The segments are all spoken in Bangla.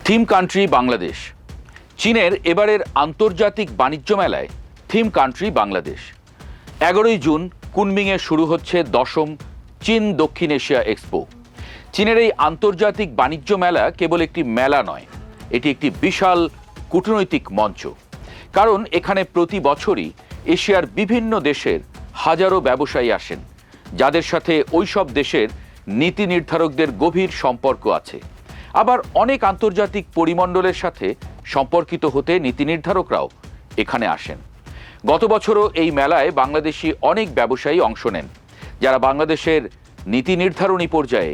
Theme country Bangladesh. চীনের এবারের আন্তর্জাতিক বাণিজ্য মেলায় থিম কান্ট্রি বাংলাদেশ। 11ই জুন কুনমিংয়ে শুরু হচ্ছে 10ম চীন দক্ষিণ এশিয়া এক্সপো। চীনের এই আন্তর্জাতিক বাণিজ্য মেলা কেবল একটি মেলা নয়, এটি একটি বিশাল কূটনৈতিক মঞ্চ। কারণ এখানে প্রতি বছরই এশিয়ার বিভিন্ন দেশের হাজারো ব্যবসায়ী আসেন, যাদের সাথে ওইসব দেশের নীতি নির্ধারকদের গভীর সম্পর্ক আছে। আবার অনেক আন্তর্জাতিক পরিমণ্ডলের সাথে সম্পর্কিত হতে নীতি নির্ধারকরাও এখানে আসেন। গত বছরও এই মেলায় বাংলাদেশি অনেক ব্যবসায়ী অংশ নেন, যারা বাংলাদেশের নীতি নির্ধারণী পর্যায়ে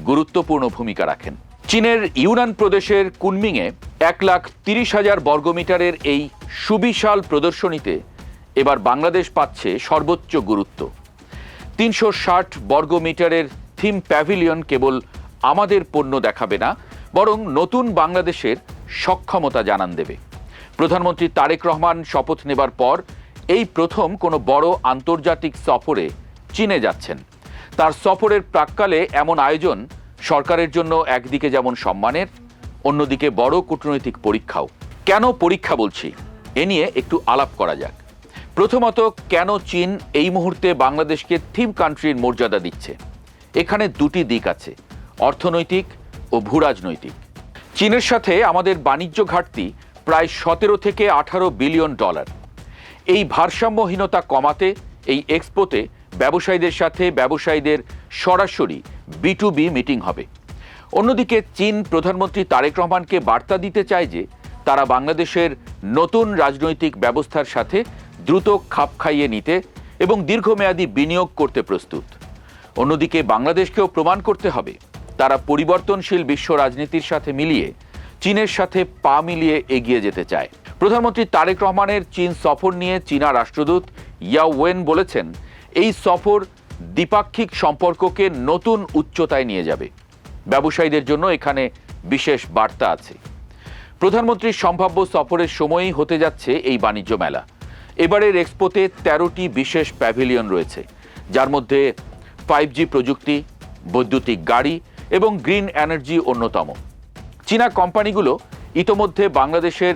গুরুত্বপূর্ণ ভূমিকা রাখেন। চীনের ইউনান প্রদেশের কুনমিংয়ে 1,30,000 বর্গমিটারের এই সুবিশাল প্রদর্শনীতে এবার বাংলাদেশ পাচ্ছে সর্বোচ্চ গুরুত্ব। 360 বর্গমিটারের থিম প্যাভিলিয়ন কেবল আমাদের পণ্য দেখাবে না, বরং নতুন বাংলাদেশের সক্ষমতা জানান দেবে। প্রধানমন্ত্রী তারেক রহমান শপথ নেবার পর এই প্রথম কোনো বড় আন্তর্জাতিক সফরে চীনে যাচ্ছেন। তার সফরের প্রাক্কালে এমন আয়োজন সরকারের জন্য একদিকে যেমন সম্মানের, অন্যদিকে বড় কূটনৈতিক পরীক্ষাও। কেন পরীক্ষা বলছি, এ নিয়ে একটু আলাপ করা যাক। প্রথমত, কেন চীন এই মুহূর্তে বাংলাদেশকে থিম কান্ট্রির মর্যাদা দিচ্ছে? এখানে দুটি দিক আছে, অর্থনৈতিক ও ভূরাজনৈতিক। চীনের সাথে আমাদের বাণিজ্য ঘাটতি প্রায় 17 থেকে 18 বিলিয়ন ডলার। এই ভারসাম্যহীনতা কমাতে এই এক্সপোতে ব্যবসায়ীদের সাথে ব্যবসায়ীদের সরাসরি B2B মিটিং হবে। অন্যদিকে চীন প্রধানমন্ত্রী তারেক রহমানকে বার্তা দিতে চায় যে তারা বাংলাদেশের নতুন রাজনৈতিক ব্যবস্থার সাথে দ্রুত খাপ খাইয়ে নিতে এবং দীর্ঘমেয়াদী বিনিয়োগ করতে প্রস্তুত। অন্যদিকে বাংলাদেশকেও প্রমাণ করতে হবে তারা পরিবর্তনশীল বিশ্ব রাজনীতির সাথে মিলিয়ে চীনের সাথে পা মিলিয়ে এগিয়ে যেতে চায়। প্রধানমন্ত্রী তারেক রহমানের চীন সফর নিয়ে চীনা রাষ্ট্রদূত ইয়াও ওয়েন বলেছেন, এই সফর দ্বিপাক্ষিক সম্পর্ককে নতুন উচ্চতায় নিয়ে যাবে। ব্যবসায়ীদের জন্য এখানে বিশেষ বার্তা আছে। প্রধানমন্ত্রীর সম্ভাব্য সফরের সময়ই হতে যাচ্ছে এই বাণিজ্য মেলা। এবারের এক্সপোতে 13টি বিশেষ প্যাভিলিয়ন রয়েছে, যার মধ্যে 5G প্রযুক্তি, বৈদ্যুতিক গাড়ি এবং গ্রিন এনার্জি অন্যতম। চীনা কোম্পানিগুলো ইতোমধ্যে বাংলাদেশের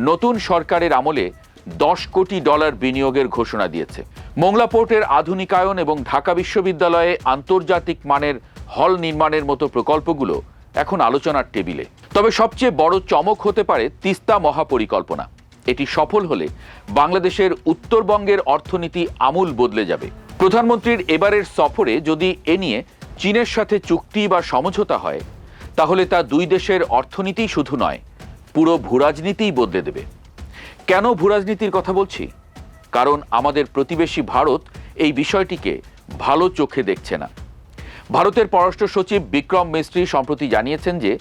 নতুন সরকারের আমলে $10 কোটি বিনিয়োগের ঘোষণা দিয়েছে। মোংলা পোর্টের আধুনিকায়ন এবং ঢাকা বিশ্ববিদ্যালয়ে আন্তর্জাতিক মানের হল নির্মাণের মতো প্রকল্পগুলো এখন আলোচনার টেবিলে। তবে সবচেয়ে বড় চমক হতে পারে তিস্তা মহাপরিকল্পনা। এটি সফল হলে বাংলাদেশের উত্তরবঙ্গের অর্থনীতি আমূল বদলে যাবে। প্রধানমন্ত্রীর এবারের সফরে যদি এ নিয়ে চীনের সাথে চুক্তি বা সমঝোতা হয়, তাহলে তা দুই দেশের অর্থনীতি শুধু নয়, পুরো ভূরাজনীতিই বদলে দেবে। কেন ভূরাজনীতির কথা বলছি? কারণ আমাদের প্রতিবেশী ভারত এই বিষয়টিকে ভালো চোখে দেখছে না। ভারতের পররাষ্ট্র সচিব বিক্রম মিস্ত্রি সম্প্রতি জানিয়েছেন যে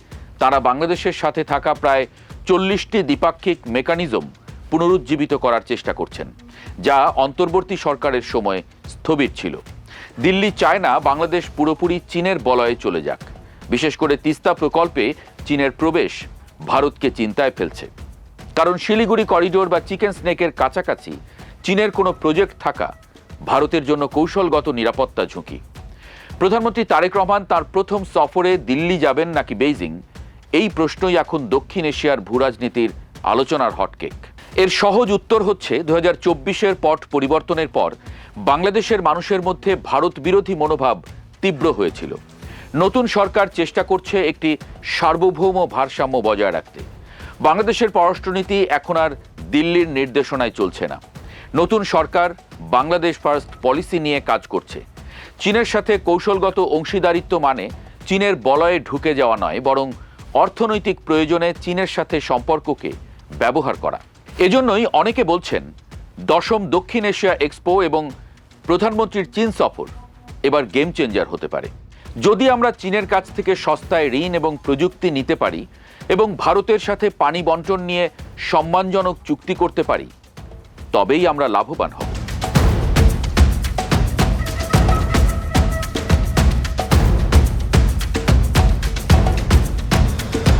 তারা বাংলাদেশের সাথে থাকা প্রায় 40টি দ্বিপাক্ষিক মেকানিজম পুনরুজ্জীবিত করার চেষ্টা করছেন, যা অন্তর্বর্তী সরকারের সময় স্থবির ছিল। দিল্লি চায় না বাংলাদেশ পুরোপুরি চীনের বলয়ে চলে যাক। বিশেষ করে তিস্তা প্রকল্পে চীনের প্রবেশ ভারতকে চিন্তায় ফেলছে। কারণ শিলিগুড়ি করিডোর বা চিকেন স্নেকের কাছাকাছি চীনের কোনো প্রজেক্ট থাকা ভারতের জন্য কৌশলগত নিরাপত্তা ঝুঁকি। প্রধানমন্ত্রী তারেক রহমান তার প্রথম সফরে দিল্লি যাবেন নাকি বেইজিং, এই প্রশ্নই এখন দক্ষিণ এশিয়ার ভূরাজনীতির আলোচনার হটকেক। এর সহজ উত্তর হচ্ছে 2024-এর পট পরিবর্তনের পর বাংলাদেশের মানুষের মধ্যে ভারত বিরোধী মনোভাব তীব্র হয়েছিল। নতুন সরকার চেষ্টা করছে একটি সার্বভৌম ভারসাম্য বজায় রাখতে। বাংলাদেশের পররাষ্ট্রনীতি এখন আর দিল্লির নির্দেশনায় চলছে না। নতুন সরকার বাংলাদেশ ফার্স্ট পলিসি নিয়ে কাজ করছে। চীনের সাথে কৌশলগত অংশীদারিত্ব মানে চীনের বলয়ে ঢুকে যাওয়া নয়, বরং অর্থনৈতিক প্রয়োজনে চীনের সাথে সম্পর্ককে ব্যবহার করা। এজন্যই অনেকে বলছেন 10ম দক্ষিণ এশিয়া এক্সপো এবং প্রধানমন্ত্রীর চীন সফর এবার গেম চেঞ্জার হতে পারে। যদি আমরা চীনের কাছ থেকে সস্তায় ঋণ এবং প্রযুক্তি নিতে পারি এবং ভারতের সাথে পানি বণ্টন নিয়ে সম্মানজনক চুক্তি করতে পারি, তবেই আমরা লাভবান হব।